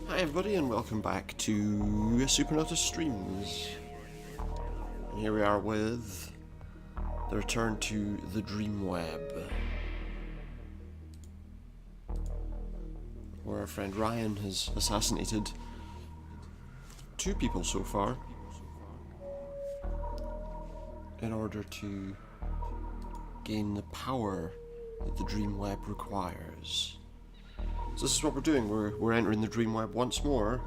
Hi everybody and welcome back to Supernautus Streams. And here we are with the return to the Dreamweb, where our friend Ryan has assassinated 2 people so far in order to gain the power that the Dreamweb requires. So this is what we're doing, we're entering the Dreamweb once more,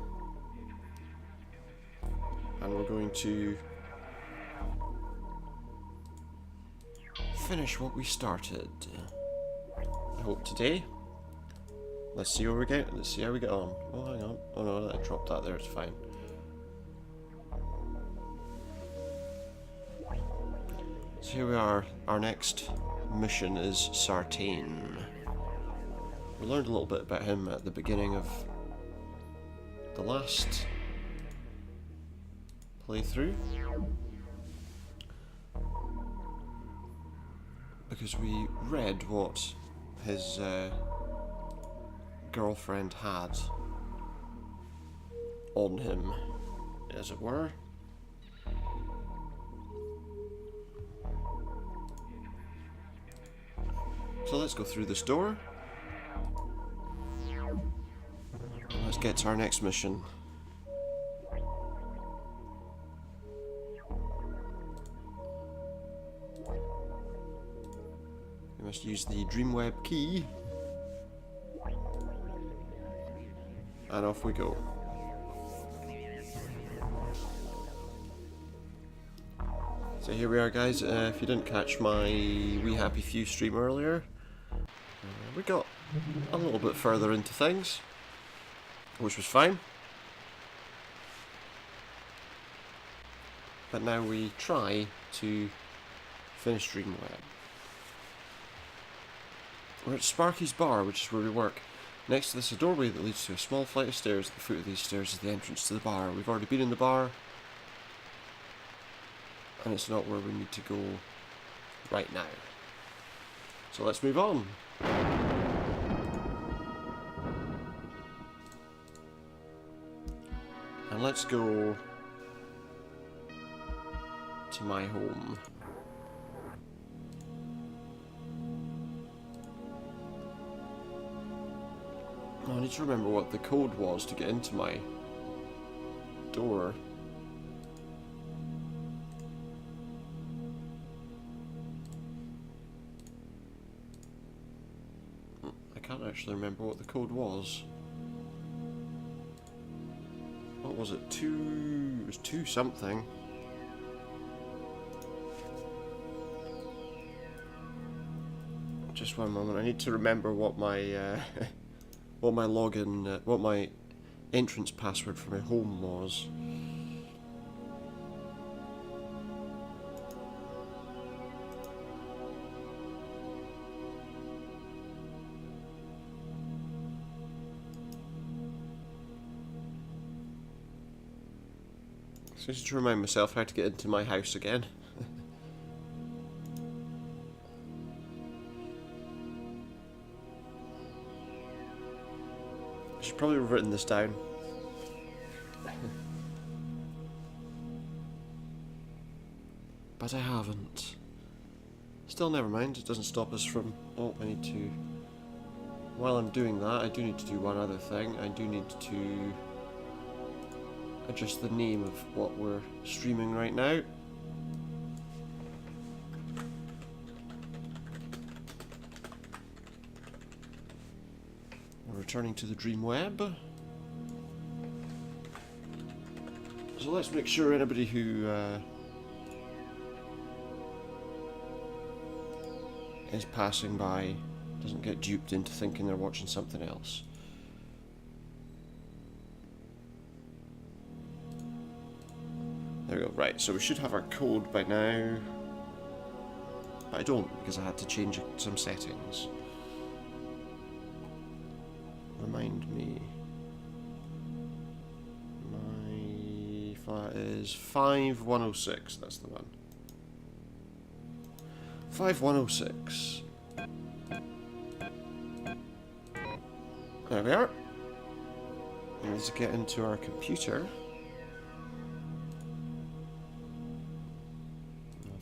and we're going to finish what we started. I hope today. Let's see how we get on. Oh, hang on. Oh no, I dropped that there, it's fine. So here we are, our next mission is Sartain. We learned a little bit about him at the beginning of the last playthrough, because we read what his girlfriend had on him, as it were. So let's go through this door. Let's get to our next mission. We must use the Dreamweb key. And off we go. So here we are, guys. If you didn't catch my We Happy Few stream earlier, we got a little bit further into things, which was fine. But now we try to finish Dreamweb. We're at Sparky's Bar, which is where we work. Next to this is a doorway that leads to a small flight of stairs. At the foot of these stairs is the entrance to the bar. We've already been in the bar, and it's not where we need to go right now. So let's move on. And let's go to my home. Oh, I need to remember what the code was to get into my door. I can't actually remember what the code was. What was it? It was 2 something. Just one moment. I need to remember what my what my login, what my entrance password for my home was. So just to remind myself how to get into my house again. I should probably have written this down. But I haven't. Still, never mind, it doesn't stop us from... Oh, I need to... While I'm doing that, I do need to do one other thing. I do need to adjust the name of what we're streaming right now. We're returning to the Dreamweb. So let's make sure anybody who is passing by doesn't get duped into thinking they're watching something else. There we go, right, so we should have our code by now. But I don't, because I had to change some settings. Remind me. My flat is 5106, that's the one. 5106. There we are. Let's get into our computer.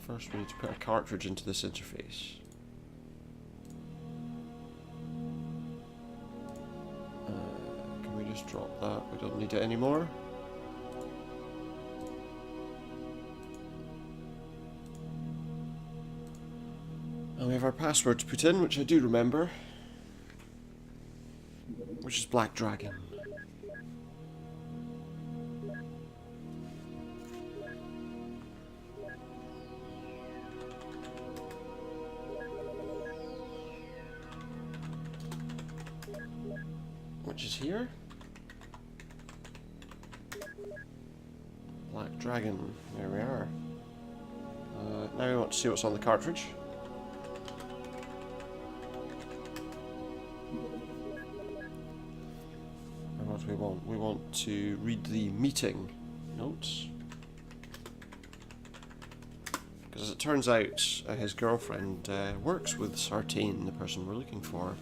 First, we need to put a cartridge into this interface. Can we just drop that? We don't need it anymore. And we have our password to put in, which I do remember, which is Black Dragon. Which is here. Black Dragon. There we are. Now we want to see what's on the cartridge. And what do we want? We want to read the meeting notes. Because as it turns out, his girlfriend works with Sartain, the person we're looking for.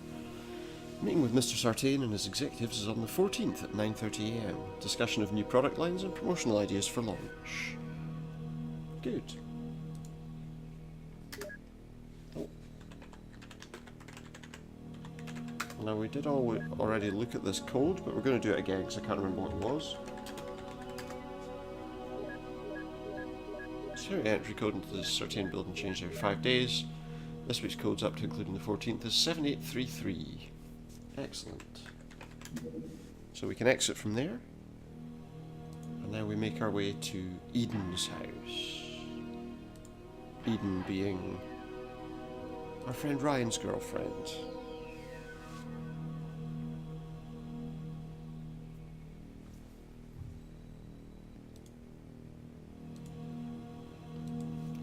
Meeting with Mr. Sartain and his executives is on the 14th at 9:30 AM. Discussion of new product lines and promotional ideas for launch. Good. Oh. Now we did already look at this code, but we're going to do it again because I can't remember what it was. Security entry code into the Sartain building changed every 5 days. This week's code's up to including the 14th is 7833. Excellent. So we can exit from there. And now we make our way to Eden's house. Eden being our friend Ryan's girlfriend.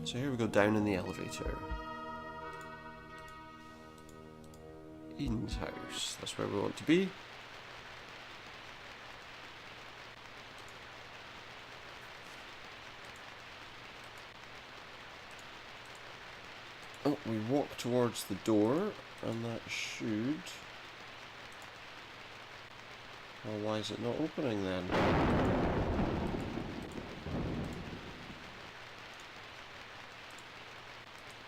So here we go down in the elevator. Eden's house. That's where we want to be. Oh, we walk towards the door, and that should... Well, why is it not opening then?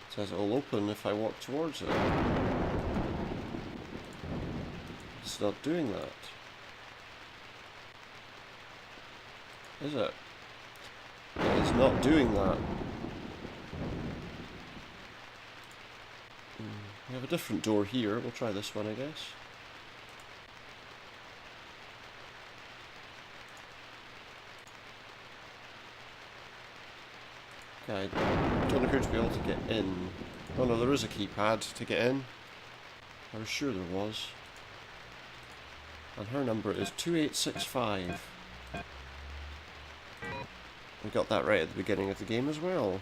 It says it'll open if I walk towards it. It's not doing that. Is it? It's not doing that. We have a different door here. We'll try this one, I guess. Okay, I don't appear to be able to get in. Oh no, there is a keypad to get in. I was sure there was. And her number is 2865. We got that right at the beginning of the game as well.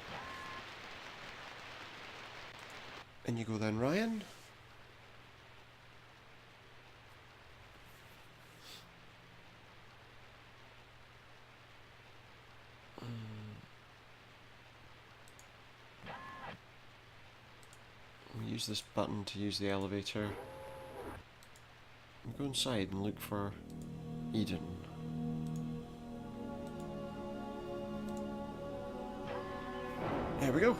And you go then, Ryan. We use this button to use the elevator. Go inside and look for Eden. There we go.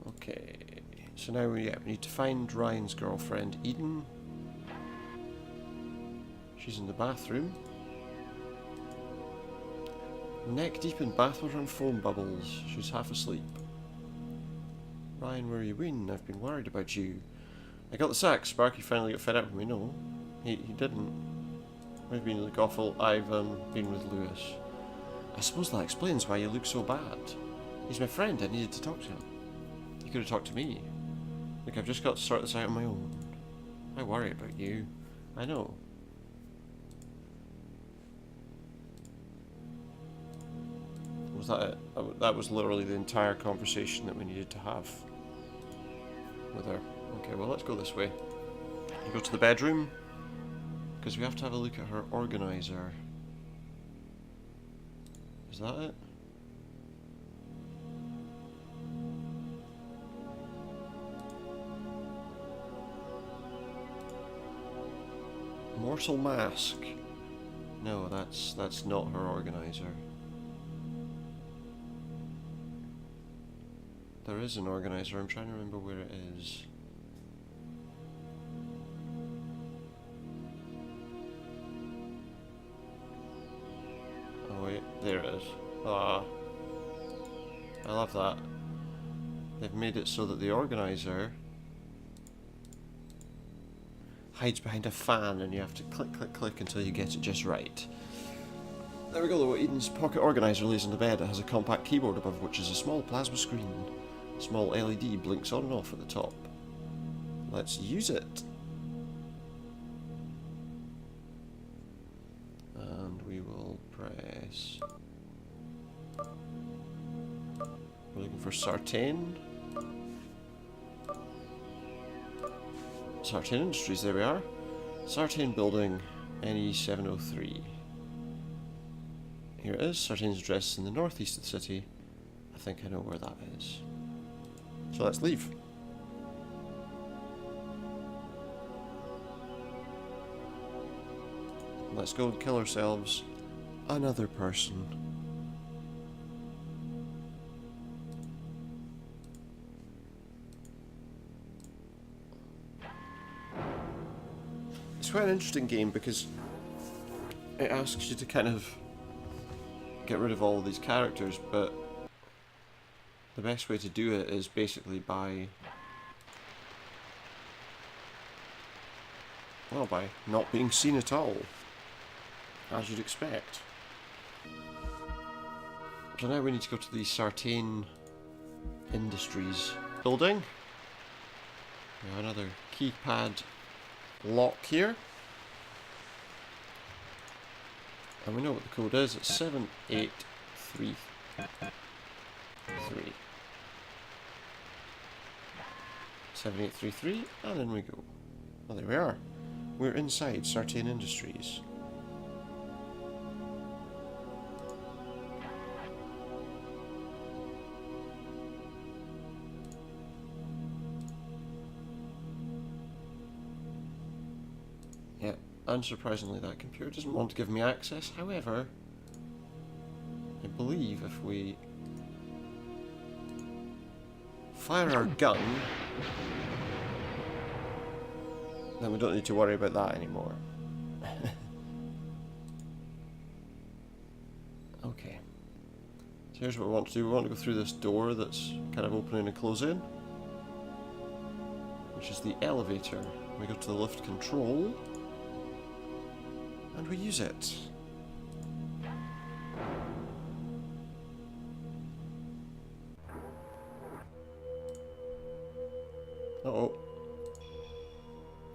Okay, so now we need to find Ryan's girlfriend, Eden. She's in the bathroom. Neck deep in bathwater and foam bubbles. She's half asleep. Ryan, where you been? I've been worried about you. I got the sack. Sparky finally got fed up with me. No, he didn't. I've been like awful. I've been with Lewis. I suppose that explains why you look so bad. He's my friend. I needed to talk to him. He could have talked to me. Look, I've just got to sort this out on my own. I worry about you. I know. Was that it? That was literally the entire conversation that we needed to have with her. Okay, well let's go this way. You go to the bedroom, because we have to have a look at her organizer. Is that it? Immortal Mask. No, that's not her organizer. There is an organizer, I'm trying to remember where it is. Oh wait, there it is. Ah, I love that. They've made it so that the organizer hides behind a fan and you have to click, click, click until you get it just right. There we go though, Eden's pocket organizer lays on the bed. It has a compact keyboard above which is a small plasma screen. A small LED blinks on and off at the top. Let's use it. And we will press... We're looking for Sartain. Sartain Industries, there we are. Sartain Building, NE703. Here it is, Sartain's address is in the northeast of the city. I think I know where that is. So let's leave. Let's go and kill ourselves another person. It's quite an interesting game because it asks you to kind of get rid of all of these characters, but the best way to do it is basically by, well, by not being seen at all, as you'd expect. So now we need to go to the Sartain Industries building. We have another keypad lock here. And we know what the code is, it's 7833. 7833, and in we go. Well, there we are. We're inside Sartain Industries. Yeah, unsurprisingly that computer doesn't want to give me access. However, I believe if we fire our gun, then we don't need to worry about that anymore. Okay. So here's what we want to do. We want to go through this door that's kind of opening and closing, which is the elevator. We go to the lift control, and we use it. Uh-oh.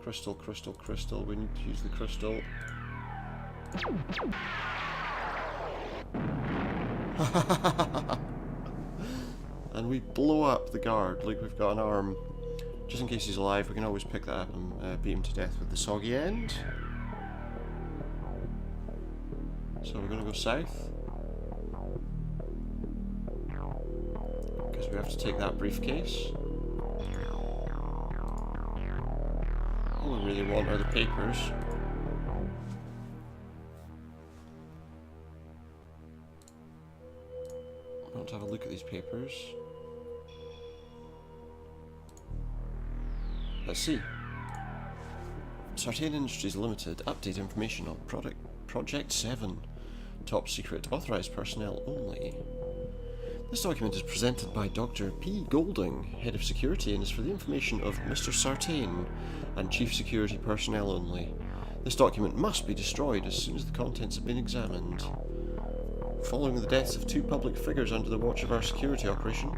Crystal, crystal, crystal. We need to use the crystal. And we blow up the guard like we've got an arm. Just in case he's alive, we can always pick that up and beat him to death with the soggy end. So we're going to go south. Because we have to take that briefcase. All we really want are the papers. I want to have a look at these papers. Let's see. Sartain Industries Limited. Update information on Project 7. Top secret. Authorized personnel only. This document is presented by Dr. P. Golding, Head of Security, and is for the information of Mr. Sartain and Chief Security personnel only. This document must be destroyed as soon as the contents have been examined. Following the deaths of 2 public figures under the watch of our security operation,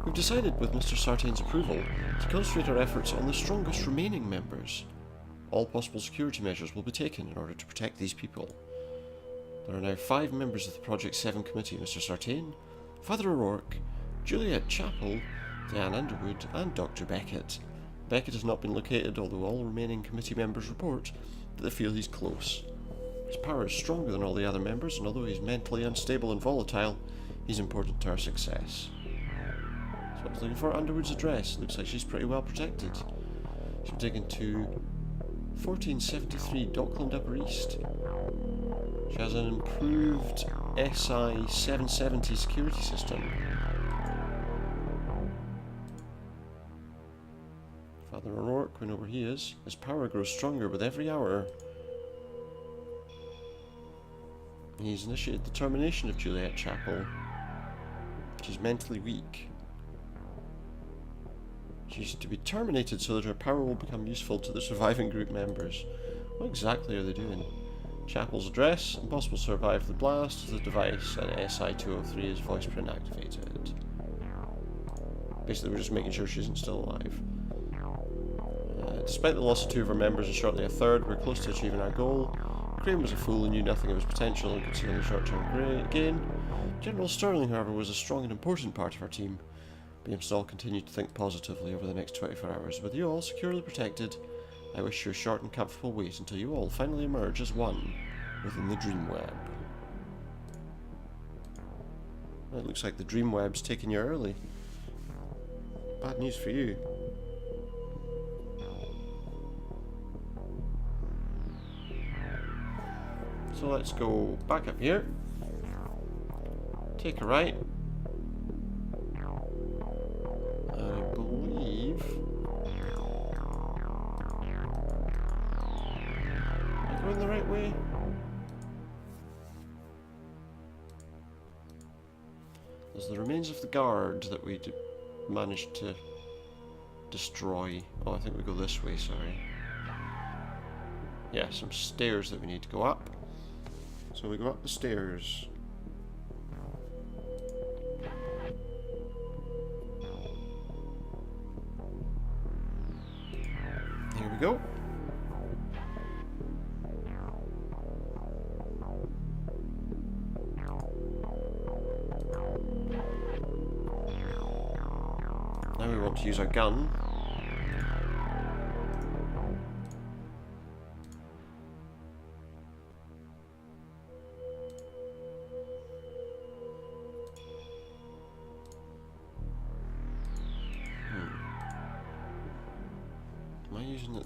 we've decided, with Mr. Sartain's approval, to concentrate our efforts on the strongest remaining members. All possible security measures will be taken in order to protect these people. There are now 5 members of the Project 7 committee: Mr. Sartain, Father O'Rourke, Juliet Chappell, Diane Underwood, and Dr. Beckett. Beckett has not been located, although all remaining committee members report that they feel he's close. His power is stronger than all the other members, and although he's mentally unstable and volatile, he's important to our success. So I was looking for Underwood's address. Looks like she's pretty well protected. Should we dig into 1473 Dockland Upper East. She has an improved SI 770 security system. Father O'Rourke, we know where he is. His power grows stronger with every hour. He's initiated the termination of Juliet Chapel. She's mentally weak. She's to be terminated so that her power will become useful to the surviving group members. What exactly are they doing? Chapel's address: impossible to survive the blast of the device, and SI-203 is voice print activated. Basically, we're just making sure she isn't still alive. Despite the loss of 2 of our members and shortly a third, we're close to achieving our goal. Crane was a fool and knew nothing of his potential and could see only short-term gain. General Sterling, however, was a strong and important part of our team. Beamstall continued to think positively over the next 24 hours. With you all securely protected, I wish you a short and comfortable wait until you all finally emerge as one within the Dreamweb. It looks like the Dreamweb's taking you early. Bad news for you. So let's go back up here, take a right. I believe am I going the right way? There's the remains of the guard that we managed to destroy. Oh, I think we go this way, sorry. Yeah, some stairs that we need to go up. So we go up the stairs. Here we go. Now we want to use our gun.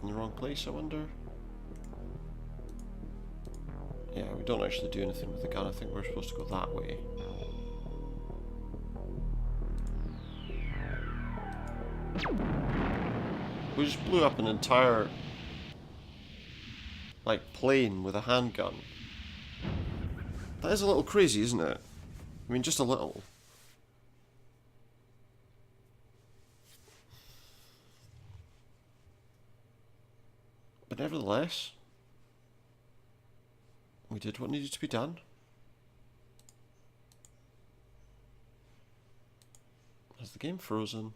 In the wrong place, I wonder? Yeah, we don't actually do anything with the gun. I think we're supposed to go that way. We just blew up an entire, like, plane with a handgun. That is a little crazy, isn't it? I mean, just a little. But nevertheless, we did what needed to be done. Has the game frozen?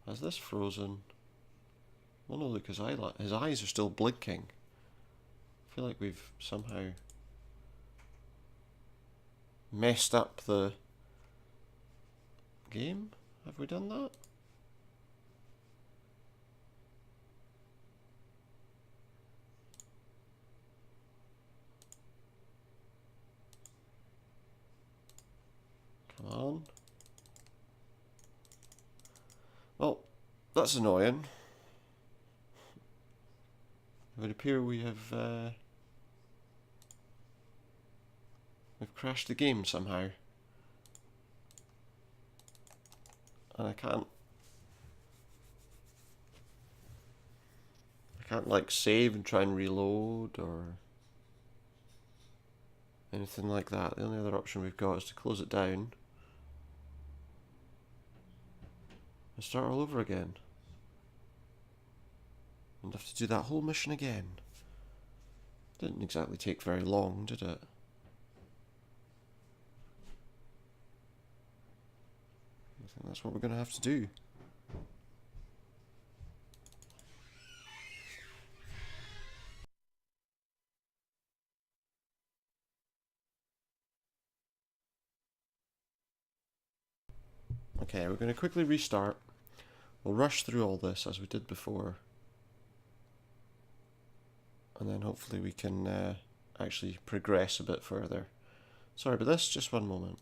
Has this frozen? Well, no, look, his eyes are still blinking. I feel like we've somehow messed up the game. Have we done that? Come on. Well, that's annoying. It would appear we have we've crashed the game somehow. And I can't like save and try and reload or anything like that. The only other option we've got is to close it down and start all over again. And have to do that whole mission again. Didn't exactly take very long, did it? I think that's what we're going to have to do. Okay, we're going to quickly restart. We'll rush through all this as we did before. And then hopefully we can actually progress a bit further. Sorry about this, just one moment.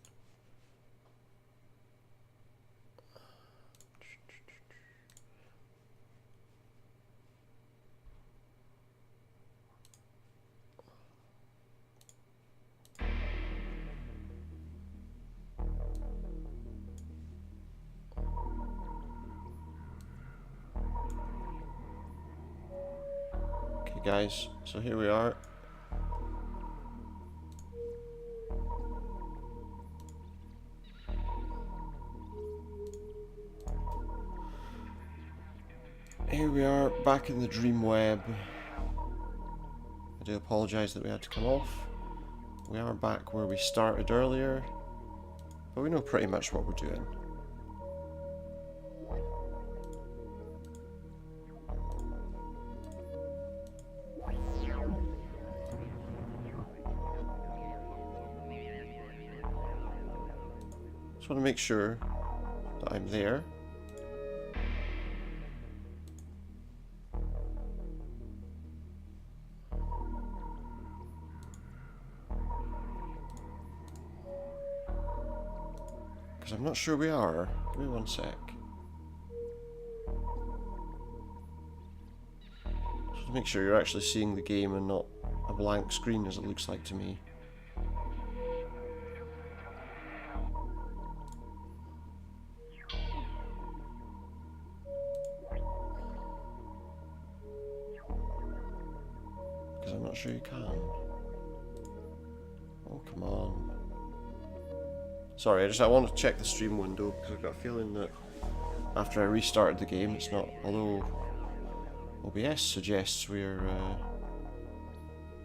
Okay guys, so here we are. Here we are, back in the Dreamweb. I do apologise that we had to come off. We are back where we started earlier, but we know pretty much what we're doing. Just want to make sure that I'm there. Because I'm not sure we are. Give me one sec. Just to make sure you're actually seeing the game and not a blank screen as it looks like to me. Because I'm not sure you can. Oh, come on. Sorry, I want to check the stream window because I've got a feeling that after I restarted the game, it's not. Although OBS suggests we're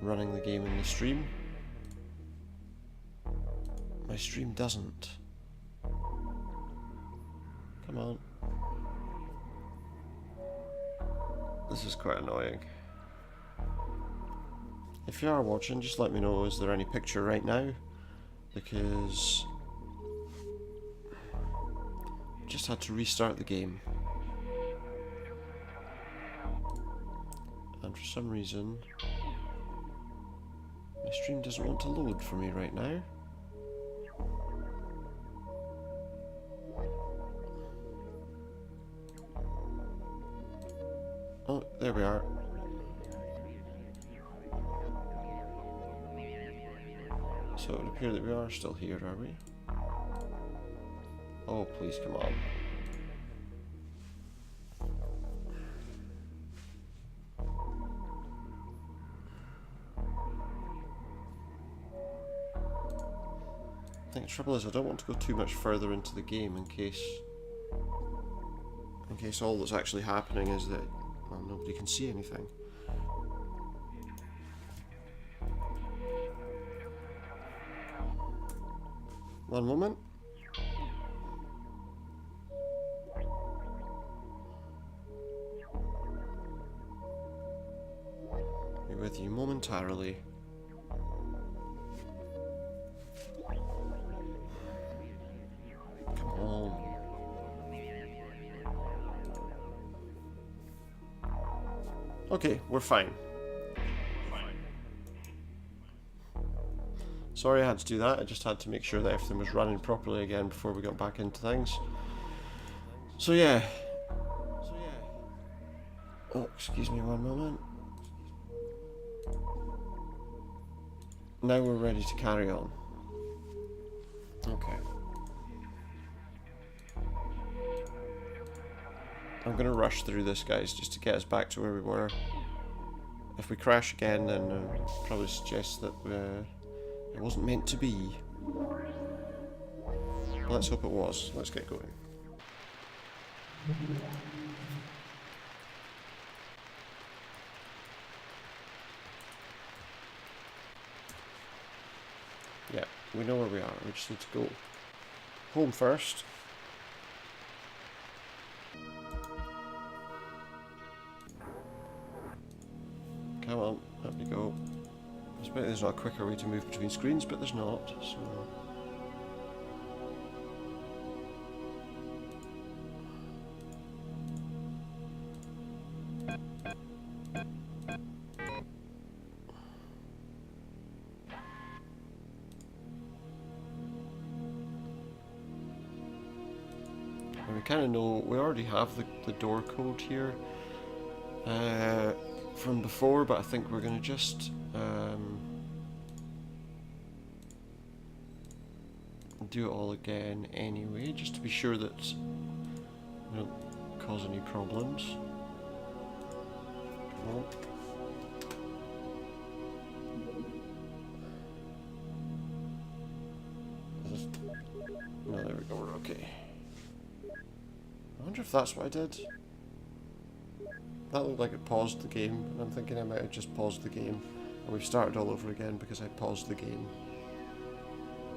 running the game in the stream, my stream doesn't. Come on. This is quite annoying. If you are watching, just let me know, is there any picture right now? Because I just had to restart the game. And for some reason, my stream doesn't want to load for me right now. Oh, there we are. So it would appear that we are still here, are we? Oh, please, come on. I think the trouble is I don't want to go too much further into the game in case all that's actually happening is that, well, nobody can see anything. One moment. Be with you momentarily. Come on. Okay, we're fine. Sorry I had to do that, I just had to make sure that everything was running properly again before we got back into things. So yeah. Oh, excuse me one moment. Now we're ready to carry on. Okay. I'm going to rush through this, guys, just to get us back to where we were. If we crash again, then I'll probably suggest that it wasn't meant to be. Let's hope it was. Let's get going. Yeah, we know where we are. We just need to go home first. Come on, up you go. I suppose there's not a quicker way to move between screens, but there's not, so... And we kind of know, we already have the door code here from before, but I think we're going to just do it all again anyway, just to be sure that we don't cause any problems. Come on. No, there we go, we're okay. I wonder if that's what I did. That looked like it paused the game, and I'm thinking I might have just paused the game, and we've started all over again because I paused the game.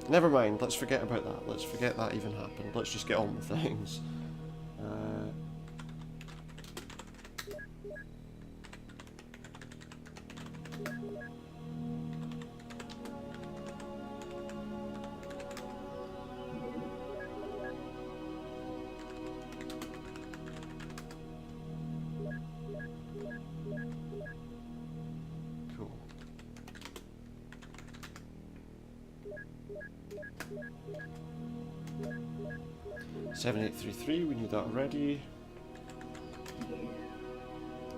Never mind, let's forget about that. Let's forget that even happened. Let's just get on with things. Cool. 7833, we knew that already.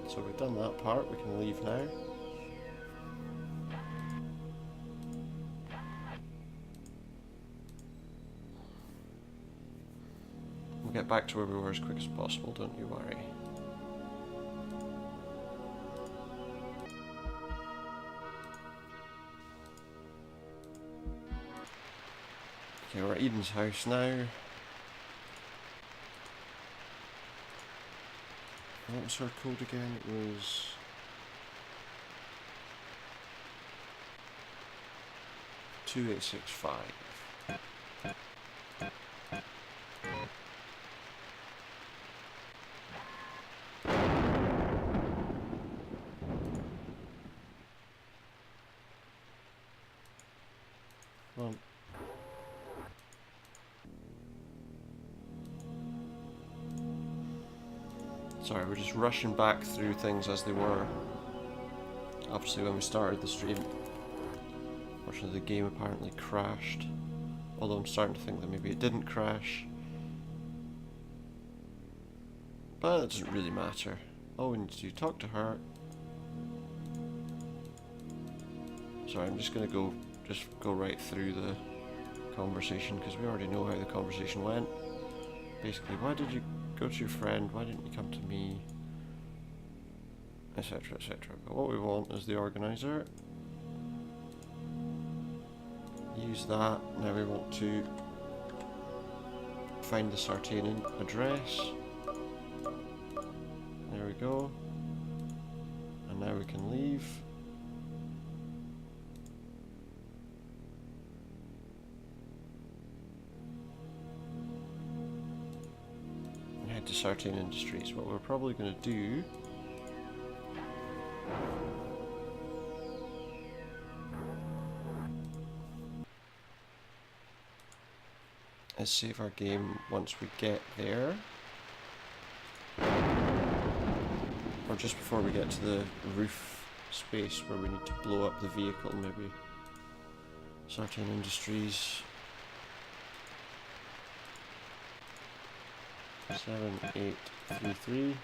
So we've done that part, we can leave now. We'll get back to where we were as quick as possible, don't you worry. Okay, we're at Eden's house now. What was her code again? It was... "2865. Well... Sorry, we're just rushing back through things as they were. Obviously when we started the stream. Unfortunately the game apparently crashed. Although I'm starting to think that maybe it didn't crash. But it doesn't really matter. All we need to do, talk to her. Sorry, I'm just gonna go right through the conversation because we already know how the conversation went. Basically, why did you go to your friend? Why didn't you come to me? Etc, etc. But what we want is the organizer. Use that. Now we want to find the Sartanian address. There we go. And now we can leave. To Sartain Industries. What we're probably going to do is save our game once we get there, or just before we get to the roof space where we need to blow up the vehicle. Maybe Sartain Industries. 7833.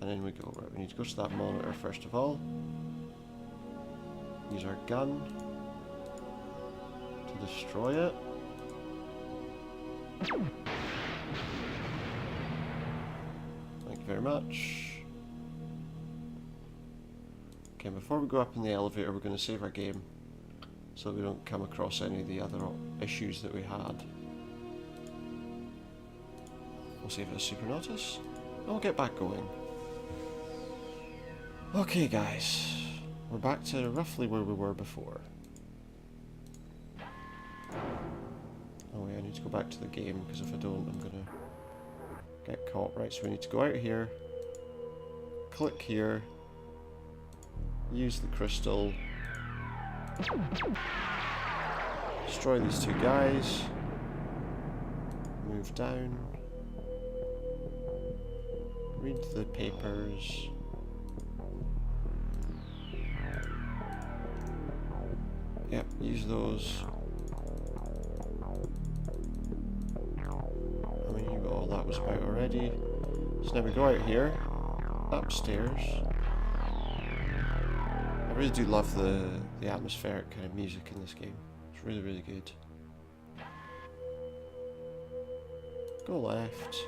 And in we go. Right, we need to go to that monitor first of all. Use our gun to destroy it. Thank you very much. Okay, before we go up in the elevator, we're going to save our game, so we don't come across any of the other issues that we had. We'll save it as Supernautus, and we'll get back going. Okay guys, we're back to roughly where we were before. Oh wait, I need to go back to the game, because if I don't I'm gonna get caught. Right, so we need to go out here, click here, use the crystal, destroy these two guys, move down, read the papers, yep, use those. I mean, you got all that was about already. So now we go out here, upstairs. I really do love the atmospheric kind of music in this game. It's really, really good. Go left.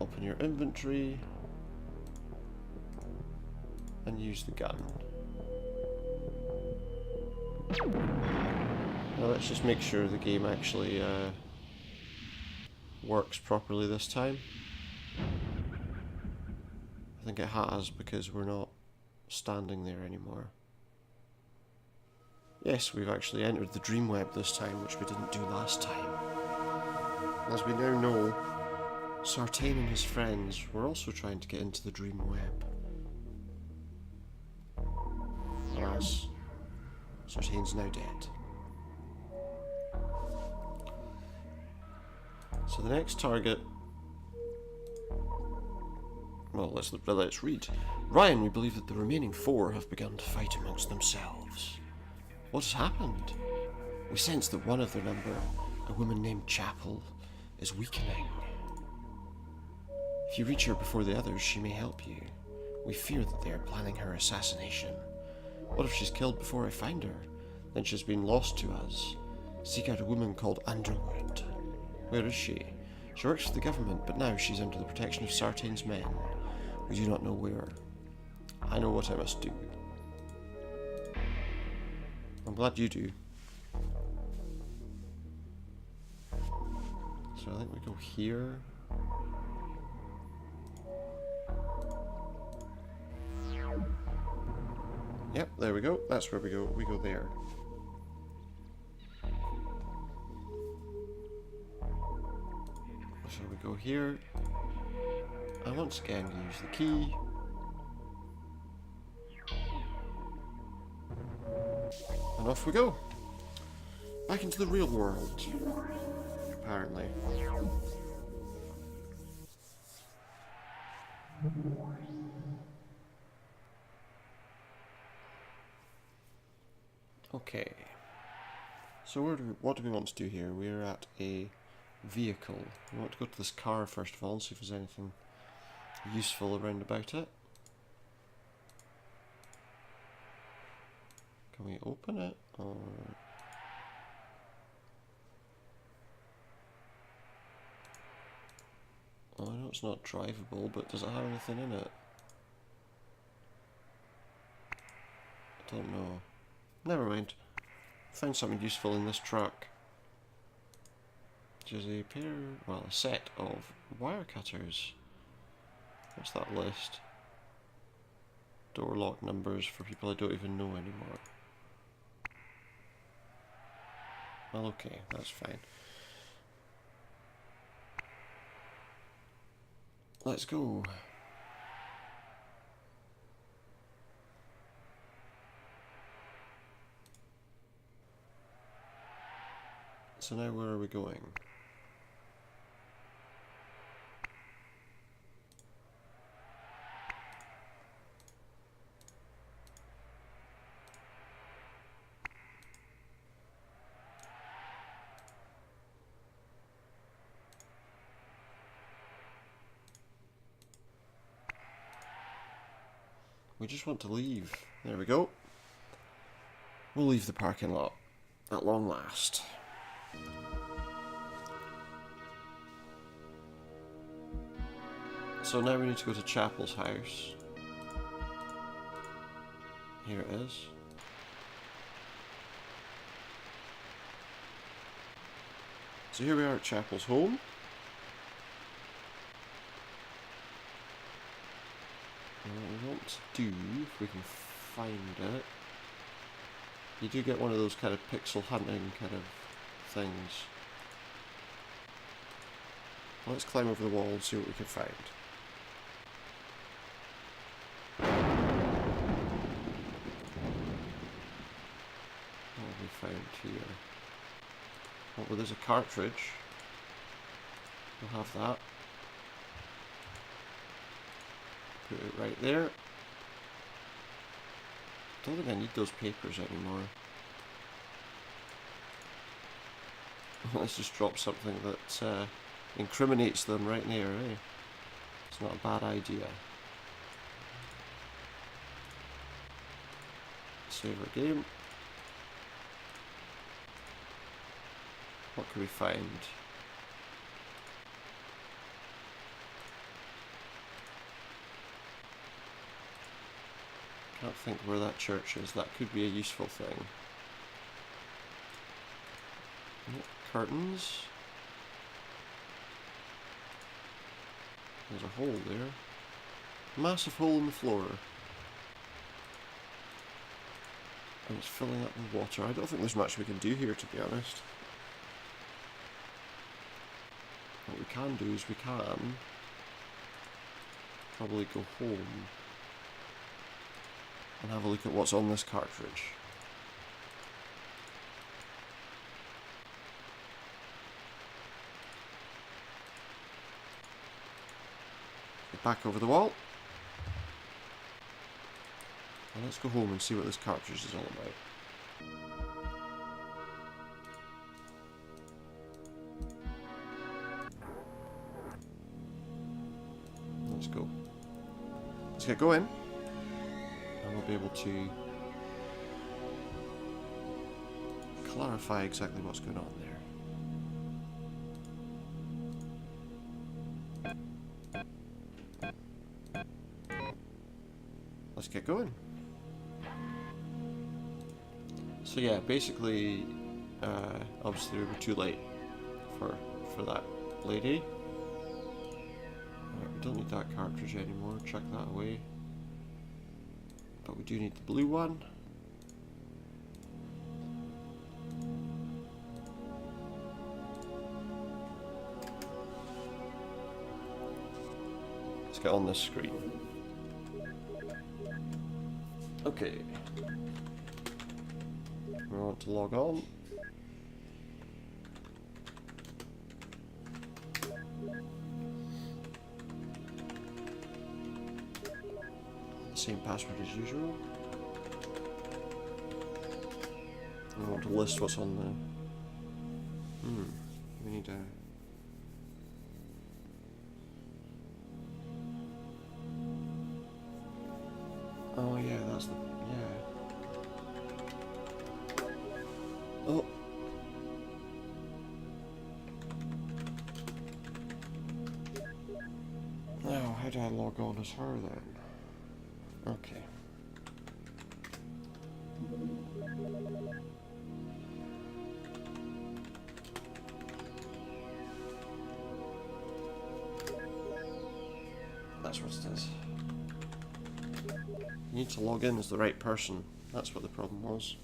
Open your inventory and use the gun. Now let's just make sure the game actually works properly this time. I think it has, because we're not standing there anymore. Yes, we've actually entered the Dreamweb this time, which we didn't do last time. As we now know, Sartain and his friends were also trying to get into the Dreamweb. Alas, Sartain's now dead. So the next target... Well, let's read. Ryan, we believe that the remaining 4 have begun to fight amongst themselves. What has happened? We sense that one of their number, a woman named Chapel, is weakening. If you reach her before the others, she may help you. We fear that they are planning her assassination. What if she's killed before I find her? Then she's been lost to us. Seek out a woman called Underwood. Where is she? She works for the government, but now she's under the protection of Sartain's men. We do not know where. I know what I must do. I'm glad you do. So I think we go here. Yep, there we go. That's where we go. We go there. So we go here. And once again use the key. And off we go. Back into the real world. Apparently. Okay. So what do we want to do here? We're at a vehicle. We want to go to this car first of all and see if there's anything useful around about it. Can we open it? Or... Oh, I know it's not drivable, but does it have anything in it? I don't know. Never mind. Found something useful in this truck. Which is a a set of wire cutters. What's that list? Door lock numbers for people I don't even know anymore. Well, okay, that's fine. Let's go. So now where are we going? We just want to leave. There we go. We'll leave the parking lot at long last. So now we need to go to Chapel's house. Here it is. So here we are at Chapel's home. And what we want to do, if we can find it, you do get one of those kind of pixel hunting kind of things. Well, let's climb over the wall and see what we can find. What have we found here? Oh, well, there's a cartridge. We'll have that. Put it right there. Don't think I need those papers anymore. Let's just drop something that incriminates them right there, eh? It's not a bad idea. Save our game. What can we find? Can't think where that church is. That could be a useful thing. Nope. Curtains. There's a hole there. Massive hole in the floor. And it's filling up with water. I don't think there's much we can do here, to be honest. What we can do is we can probably go home and have a look at what's on this cartridge. Get back over the wall. And let's go home and see what this cartridge is all about. Let's go. Let's get going. And we'll be able to clarify exactly what's going on there. Let's get going. So yeah, basically, obviously we were too late for that lady. We don't need that cartridge anymore, chuck that away. But we do need the blue one. Let's get on this screen. Okay. We want to log on. Same password as usual. We want to list what's on the... we need a... Oh yeah, that's the... yeah. Oh. Now, how do I log on as her then? Okay. That's what it is. You need to log in as the right person. That's what the problem was.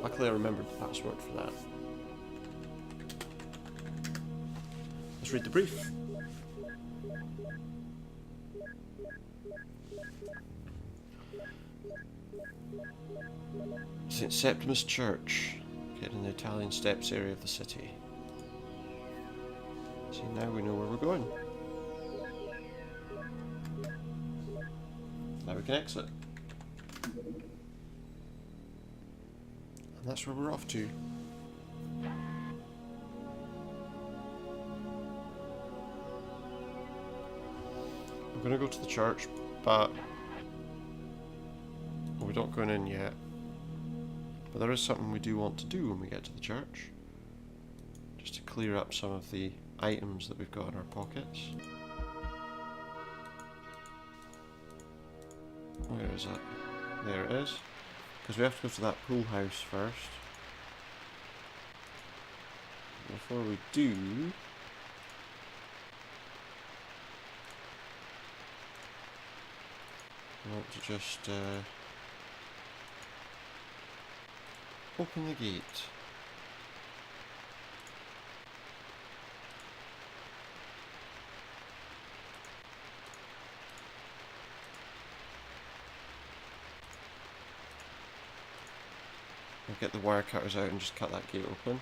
Luckily I remembered the password for that. Let's read the brief. St. Septimus Church, located in the Italian Steps area of the city. See, now we know where we're going. Now we can exit. And that's where we're off to. I'm going to go to the church, but we're not going in yet. But there is something we do want to do when we get to the church, just to clear up some of the items that we've got in our pockets. Where is it? There it is. Because we have to go to that pool house first. Before we do, I want to just open the gate. I'll get the wire cutters out and just cut that gate open.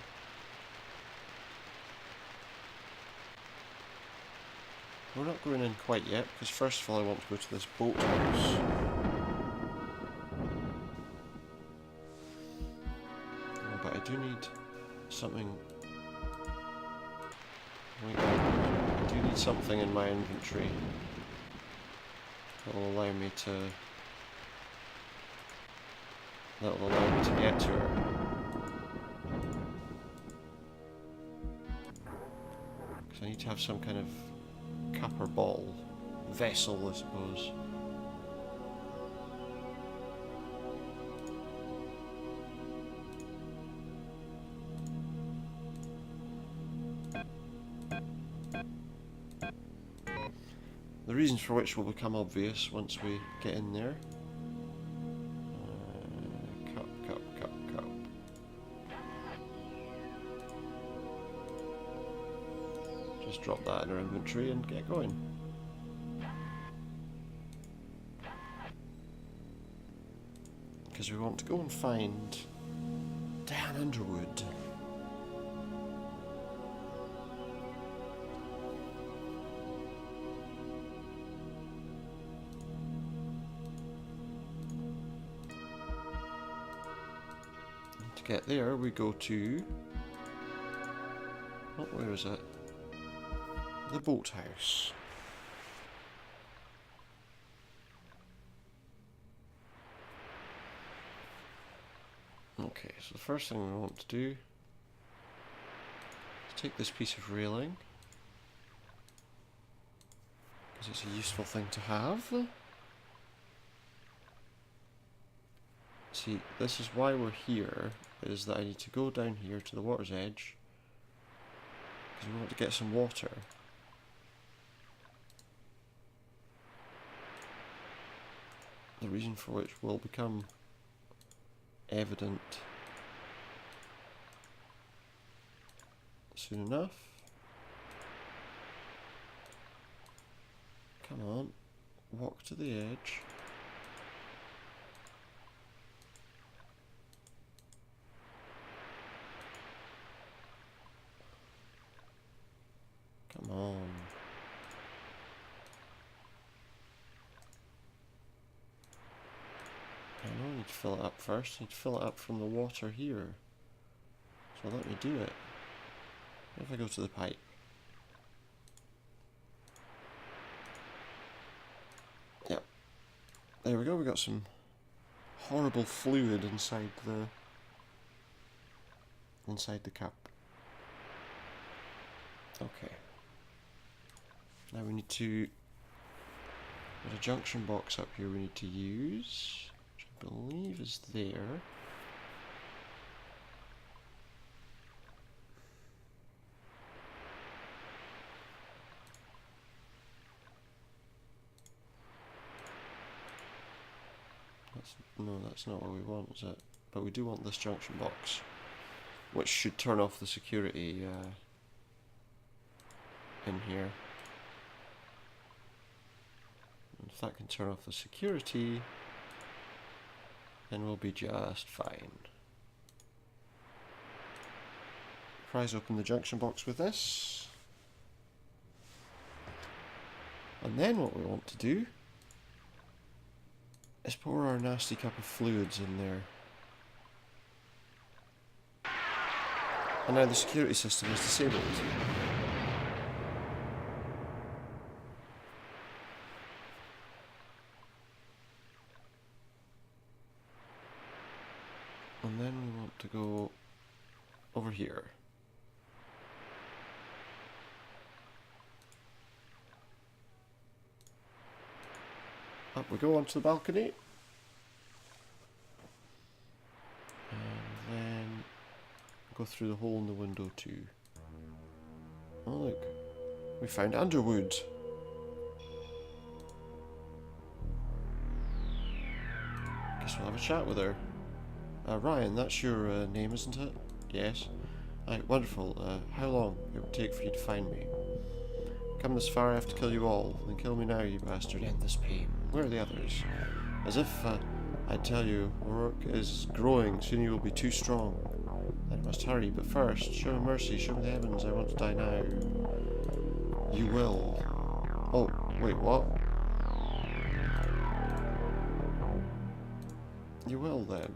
We're not going in quite yet, because first of all I want to go to this boathouse. Oh, but I do need something... Wait, I do need something in my inventory that will allow me to... get to her. So I need to have some kind of cup or bottle. Vessel, I suppose. The reasons for which will become obvious once we get in there. Cup, cup, cup, cup. Just drop that in our inventory and get going. Because we want to go and find Dan Underwood. To get there, we go to... oh, where is it? The boathouse. Okay, so the first thing we want to do is take this piece of railing, because it's a useful thing to have. See, this is why we're here, is that I need to go down here to the water's edge, because we want to get some water. The reason for which will become evident soon enough. Come on, walk to the edge. Come on. I know I need to fill it up first. I need to fill it up from the water here. So let me do it. What if I go to the pipe? Yep. There we go, we got some horrible fluid inside the cup. Okay. Now we need to... there's a junction box up here we need to use, which I believe is there. No, that's not what we want, is it? But we do want this junction box, which should turn off the security in here. And if that can turn off the security, then we'll be just fine. Prise open the junction box with this. And then what we want to do is pour our nasty cup of fluids in there. And now the security system is disabled. And then we want to go over here. Up we go onto the balcony. And then go through the hole in the window too. Oh look, we found Underwood. Guess we'll have a chat with her. Ryan, that's your name, isn't it? Yes. Wonderful. How long it would take for you to find me? Come this far, I have to kill you all. Then kill me now, you bastard. End this pain. Where are the others? As if I'd tell you, work is growing. Soon you will be too strong. I must hurry, but first, show me mercy, show me the heavens. I want to die now. You will. Oh, wait, what? You will then.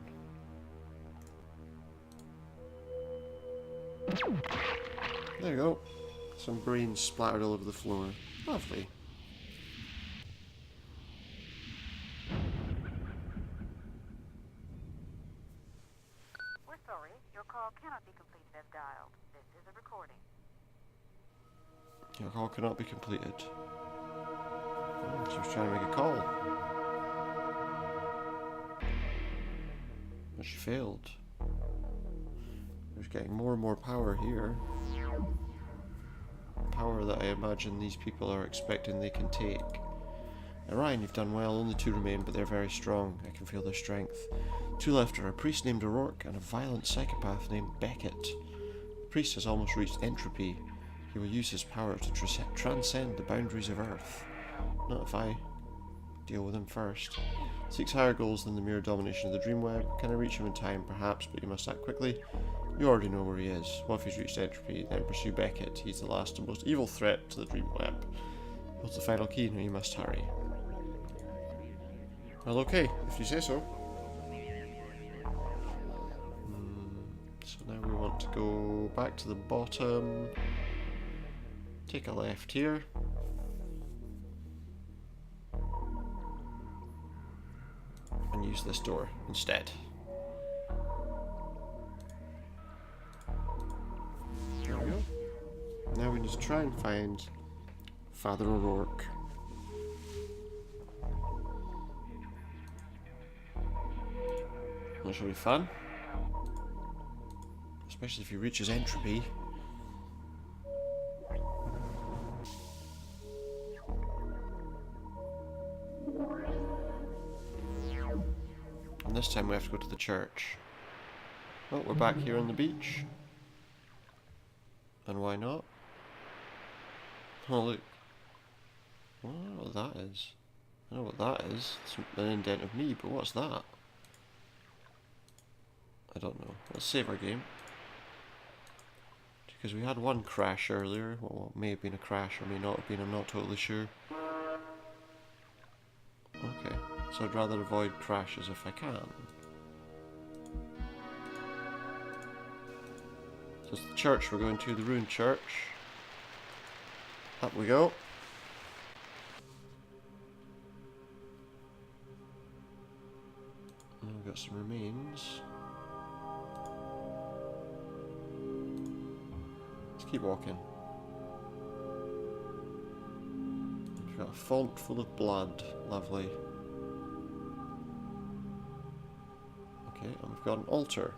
There you go. Some brains splattered all over the floor. Lovely. We're sorry, your call cannot be completed as dialed. This is a recording. Your call cannot be completed. Oh, so she's trying to make a call. But she failed. There's getting more and more power here. Power that I imagine these people are expecting they can take. Orion, you've done well. Only 2 remain, but they're very strong. I can feel their strength. 2 left are a priest named O'Rourke and a violent psychopath named Beckett. The priest has almost reached entropy. He will use his power to transcend the boundaries of Earth. Not if I deal with him first. 6 higher goals than the mere domination of the Dreamweb. Can I reach him in time? Perhaps, but you must act quickly. You already know where he is. What if he's reached entropy? Then pursue Beckett. He's the last and most evil threat to the Dreamweb. Holds the final key, and you must hurry. Well, okay, if you say so. So now we want to go back to the bottom. Take a left here. And use this door instead. There we go. Now we need to try and find Father O'Rourke. That should be fun. Especially if he reaches entropy. And this time we have to go to the church. Well, we're back here on the beach. And why not? Oh look. I don't know what that is. I know what that is. It's an indent of me, but what's that? I don't know. Let's save our game. Because we had one crash earlier. Well, it may have been a crash or may not have been. I'm not totally sure. Okay. So I'd rather avoid crashes if I can. So it's the church we're going to, the ruined church. Up we go. And we've got some remains. Let's keep walking. We've got a font full of blood. Lovely. Okay, and we've got an altar.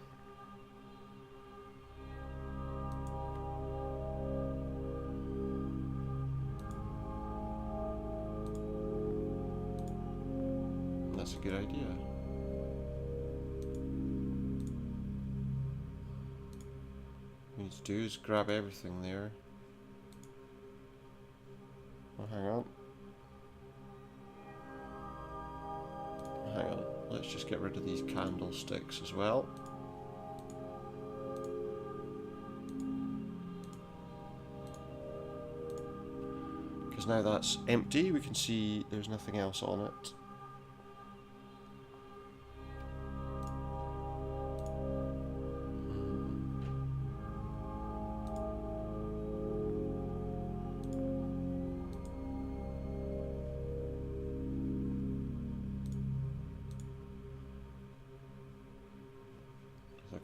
That's a good idea. What we need to do is grab everything there. Oh, hang on. Hang on. Let's just get rid of these candlesticks as well. Because now that's empty, we can see there's nothing else on it.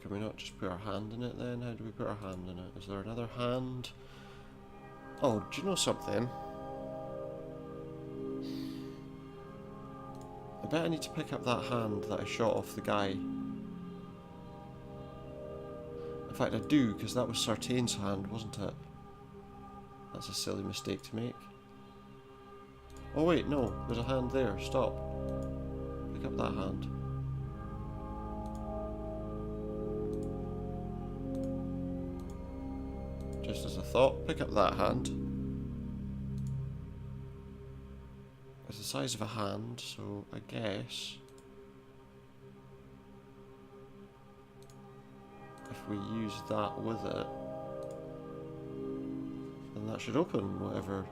Can we not just put our hand in it then? How do we put our hand in it? Is there another hand? Oh, do you know something? I bet I need to pick up that hand that I shot off the guy. In fact, I do, because that was Sartain's hand, wasn't it? That's a silly mistake to make. Oh wait, no, there's a hand there. Stop. Pick up that hand. Just as a thought, pick up that hand. It's the size of a hand, so I guess if we use that with it, then that should open whatever,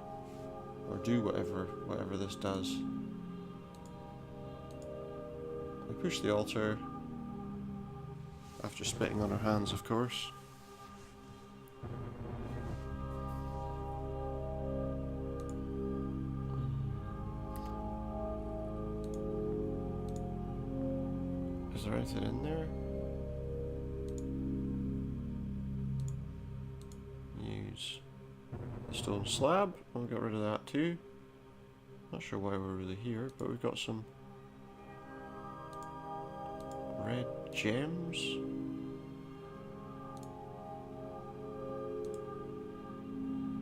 or do whatever this does. We push the altar, after spitting on our hands, of course. Is there anything in there? Use this stone slab. We'll get rid of that too. Not sure why we're really here, but we've got some red gems.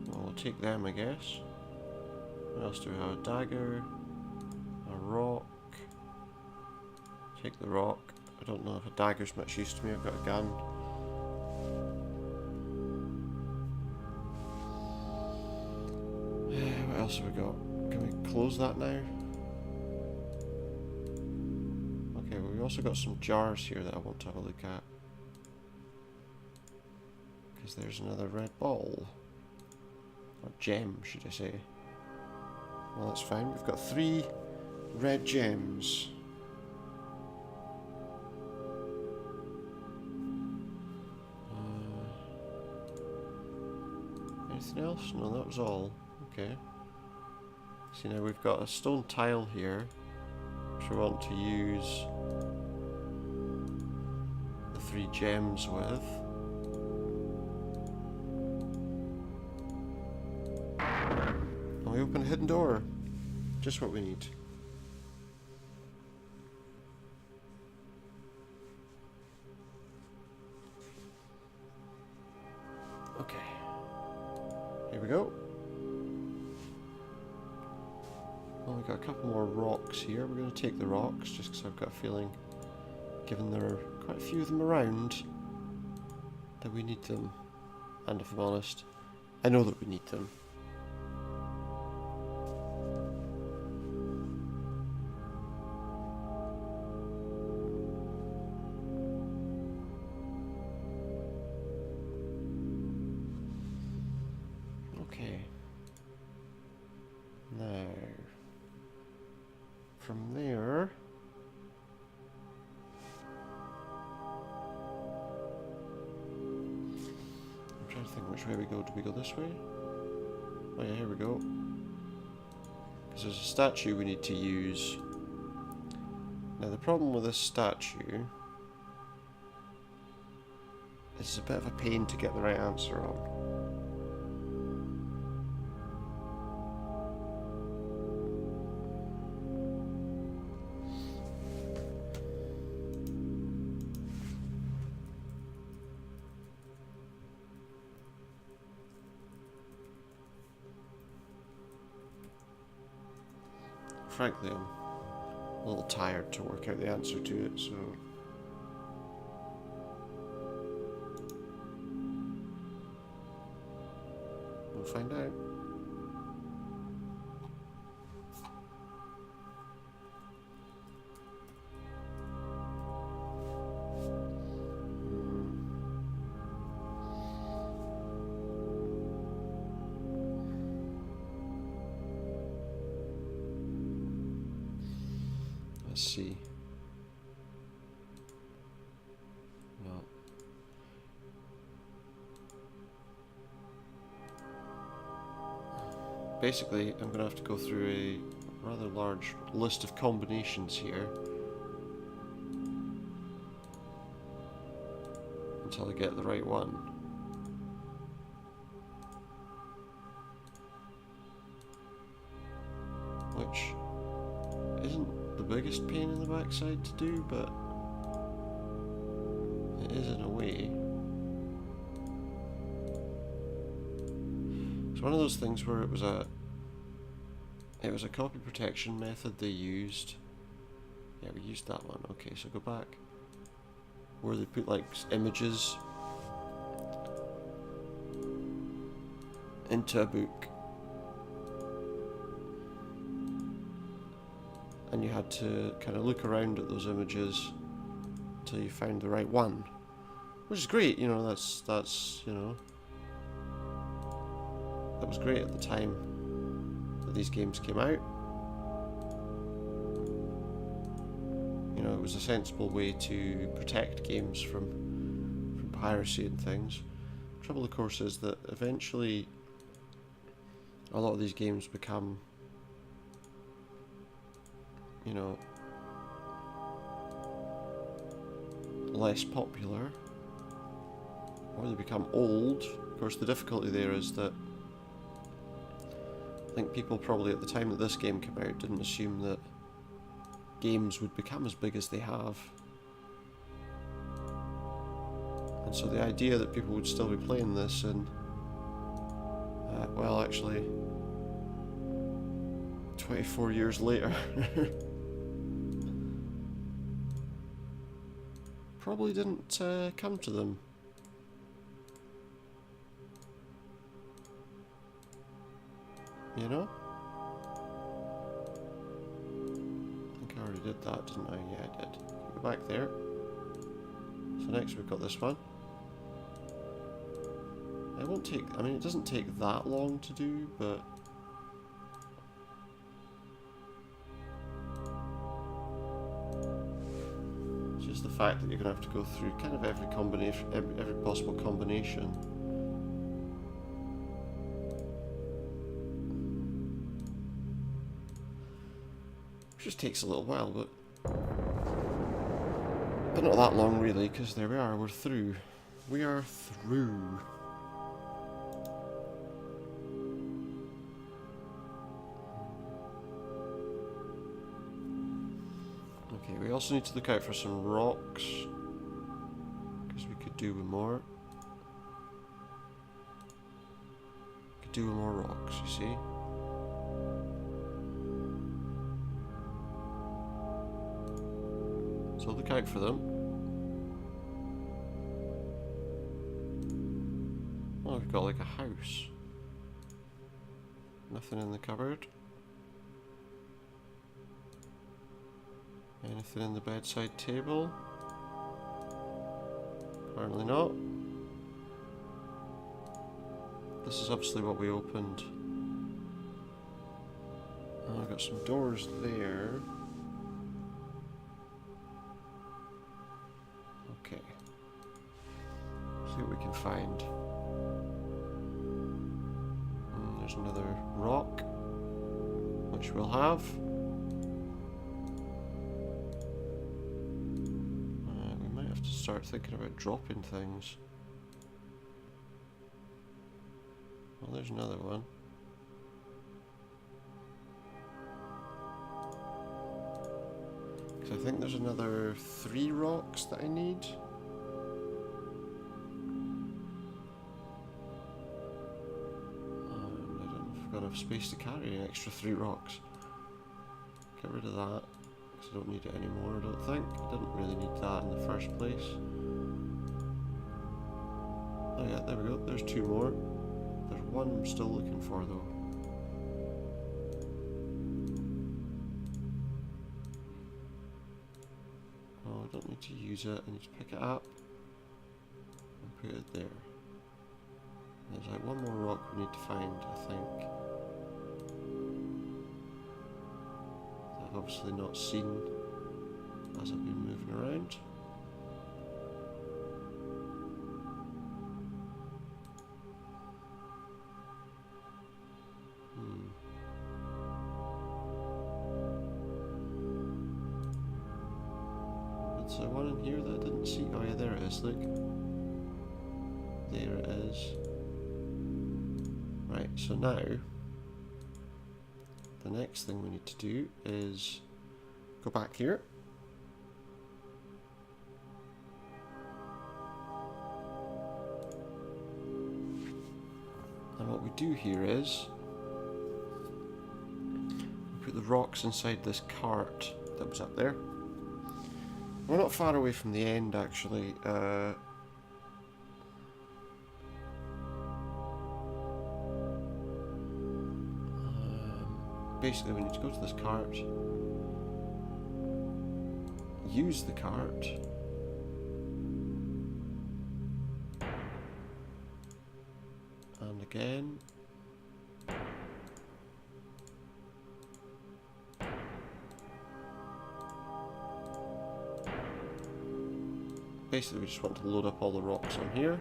Well, we'll take them, I guess. What else do we have? A dagger, a rock. Take the rock. I don't know if a dagger's much use to me. I've got a gun. What else have we got? Can we close that now? Okay, well, we've also got some jars here that I want to have a look at. Because there's another red ball. Or gem, should I say. Well, that's fine. We've got 3 red gems. Anything else? No, that was all. Okay. See, now we've got a stone tile here, which we want to use the 3 gems with. And we open a hidden door. Just what we need. Okay. Here we go. Well, we've got a couple more rocks here. We're going to take the rocks just because I've got a feeling, given there are quite a few of them around, that we need them. And if I'm honest, I know that we need them. Okay. Now, from there, I'm trying to think which way we go. Do we go this way? Oh yeah, here we go. Because there's a statue we need to use. Now the problem with this statue is it's a bit of a pain to get the right answer on. Frankly, I'm a little tired to work out the answer to it, so... we'll find out. Let's see. No. Basically, I'm going to have to go through a rather large list of combinations here until I get the right one. Which isn't the biggest pain in the backside to do, but it is in a way. It's one of those things where it was a copy protection method they used. Yeah, we used that one. Okay, so go back where they put like images into a book. And you had to kind of look around at those images until you found the right one, which is great. You know, that's you know, that was great at the time that these games came out. You know, it was a sensible way to protect games from piracy and things. The trouble, of course, is that eventually a lot of these games become, you know, less popular, or they become old. Of course, the difficulty there is that think people probably at the time that this game came out didn't assume that games would become as big as they have. And so the idea that people would still be playing this in, well, actually, 24 years later, probably didn't come to them. You know? I think I already did that, didn't I? Yeah, I did. Go back there. So next we've got this one. It won't take, I mean, it doesn't take that long to do, but it's just the fact that you're going to have to go through kind of every combination, every possible combination. Which just takes a little while, but not that long really, because there we are, we're through. We are through. Okay, we also need to look out for some rocks, because we could do with more. Could do with more rocks, you see. So look out for them. Oh, we've got like a house. Nothing in the cupboard. Anything in the bedside table? Apparently not. This is obviously what we opened. Oh, I've got some doors there. Okay. See what we can find. There's another rock, which we'll have. We might have to start thinking about dropping things. Well, there's another one. Because I think there's another 3 rocks that I need. Enough space to carry an extra 3 rocks. Get rid of that, because I don't need it anymore, I don't think. I didn't really need that in the first place. Oh yeah, there we go, there's 2 more. There's 1 I'm still looking for though. Oh, I don't need to use it, I need to pick it up and put it there. There's like 1 more rock we need to find, I think. I've obviously not seen as I've been moving around. Is there one in here that I didn't see? Oh yeah, there it is, look. There it is. Right, so now the next thing we need to do is go back here. And what we do here is we put the rocks inside this cart that was up there. We're not far away from the end actually. Basically we need to go to this cart, use the cart, and again, basically we just want to load up all the rocks on here.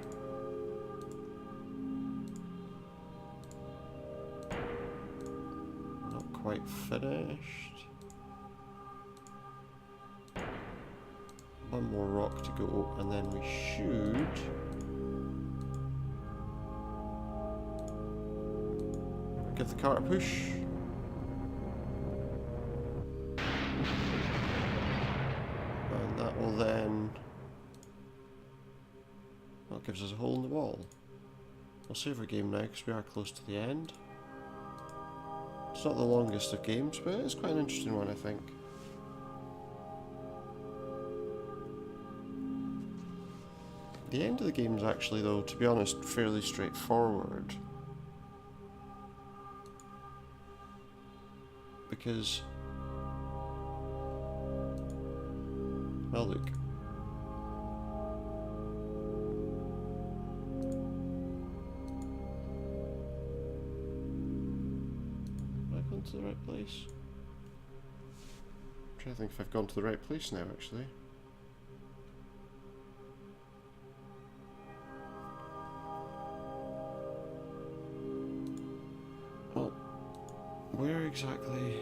Quite finished. 1 more rock to go, and then we should Give the car a push. And that will then... That gives us a hole in the wall. I'll save our game now because we are close to the end. It's not the longest of games, but it's quite an interesting one, I think. The end of the game is actually, though, to be honest, fairly straightforward. Because... well, look. Have I gone to the right place? I'm trying to think if I've gone to the right place now, actually. Well, where exactly...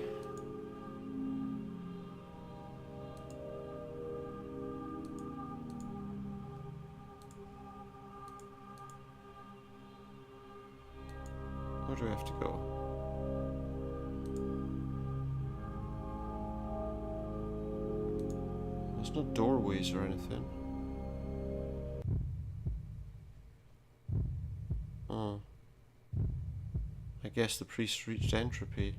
where do I have to go? There's no doorways or anything. Oh. I guess the priest reached entropy.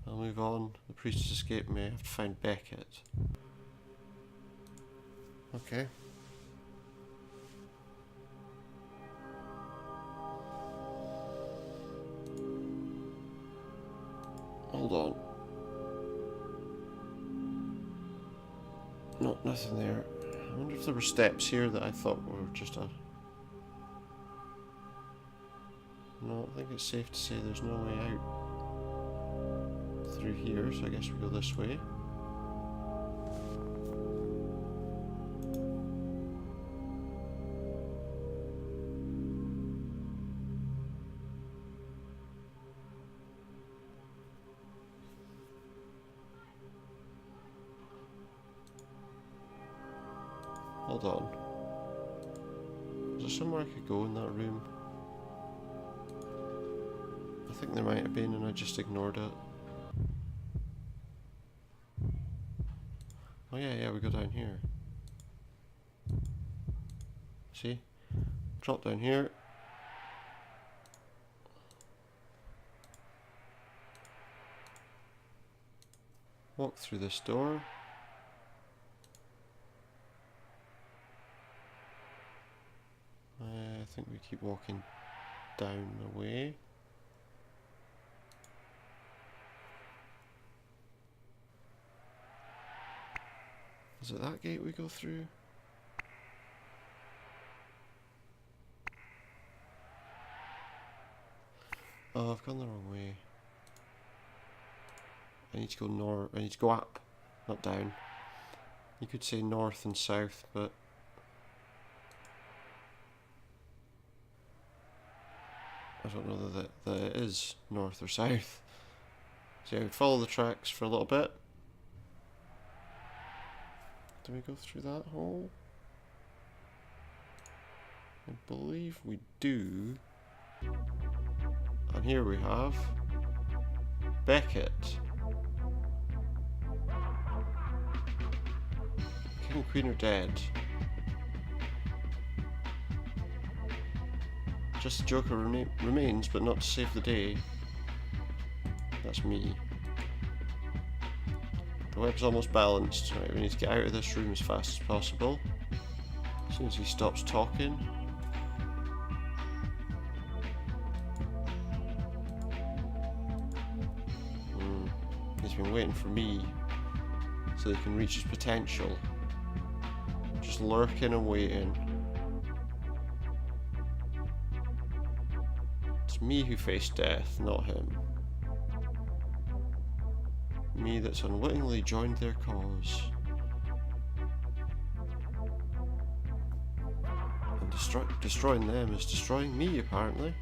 I'll move on. The priest has escaped me. I have to find Beckett. Okay. Hold on. No, nothing there. I wonder if there were steps here that I thought were just a... No, I think it's safe to say there's no way out through here, so I guess we go this way. Hold on. Is there somewhere I could go in that room? I think there might have been and I just ignored it. Oh yeah, we go down here. See? Drop down here. Walk through this door. I think we keep walking down the way. Is it that gate we go through? Oh, I've gone the wrong way. I need to go north. I need to go up, not down. You could say north and south, but I don't know that it is north or south. So I would follow the tracks for a little bit. Do we go through that hole? I believe we do. And here we have Beckett. King and Queen are dead. Just the Joker remains, but not to save the day. That's me. The web's almost balanced. Right, we need to get out of this room as fast as possible. As soon as he stops talking. He's been waiting for me so he can reach his potential. Just lurking and waiting. It's me who faced death, not him. Me that's unwittingly joined their cause. And destroying them is destroying me, apparently.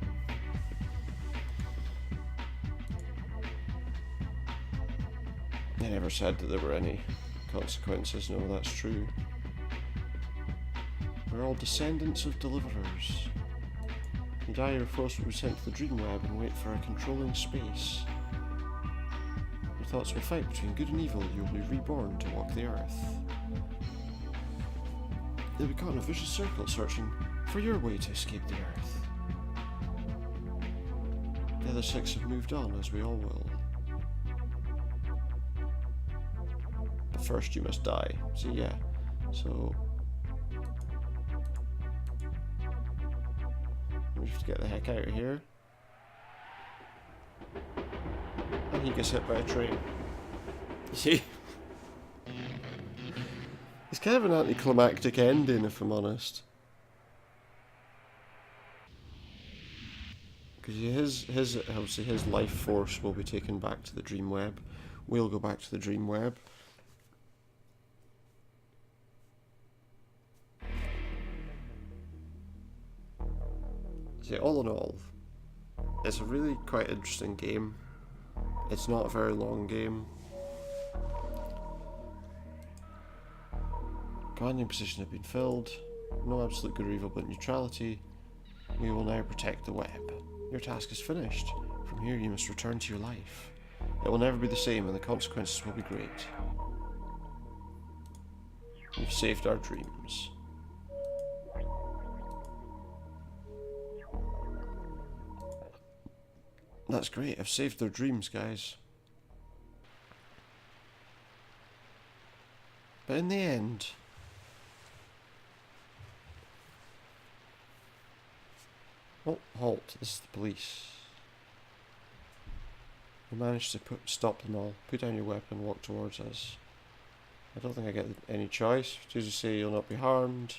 They never said that there were any consequences. No, that's true. We're all descendants of deliverers. You die, your force will be sent to the Dreamweb and wait for a controlling space. Your thoughts will fight between good and evil. You will be reborn to walk the earth. You'll be caught in a vicious circle searching for your way to escape the earth. The other 6 have moved on, as we all will. But first you must die. See, yeah. So we have to get the heck out of here. And he gets hit by a train. You see? It's kind of an anticlimactic ending, if I'm honest. Because obviously his life force will be taken back to the Dreamweb. We'll go back to the Dreamweb. So all in all, it's a really quite interesting game. It's not a very long game. Commanding position have been filled. No absolute good or evil, but neutrality. We will now protect the web. Your task is finished. From here you must return to your life. It will never be the same and the consequences will be great. We've saved our dreams. That's great, I've saved their dreams, guys. But in the end, oh, halt, this is the police. We managed to stop them all. Put down your weapon, walk towards us. I don't think I get any choice. As you say, you'll not be harmed.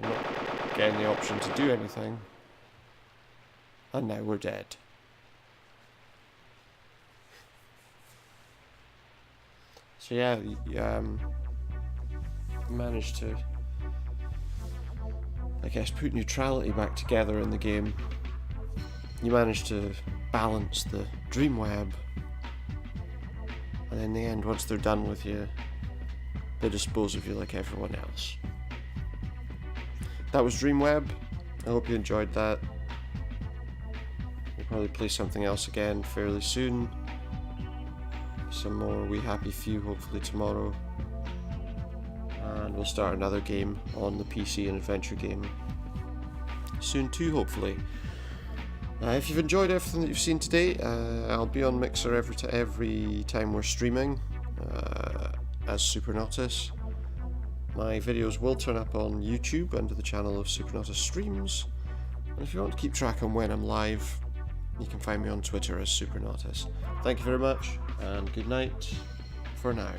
I'm not getting the option to do anything. And now we're dead. So yeah, managed to, I guess, put neutrality back together in the game. You managed to balance the Dreamweb, and in the end, once they're done with you, they dispose of you like everyone else. That was Dreamweb. I hope you enjoyed that. We'll probably play something else again fairly soon. Some more We Happy Few hopefully tomorrow. And we'll start another game on the PC, an adventure game, soon too, hopefully. If you've enjoyed everything that you've seen today, I'll be on Mixer every time we're streaming as Supernautus. My videos will turn up on YouTube under the channel of Supernautus Streams. And if you want to keep track on when I'm live, you can find me on Twitter as Supernautus. Thank you very much, and good night for now.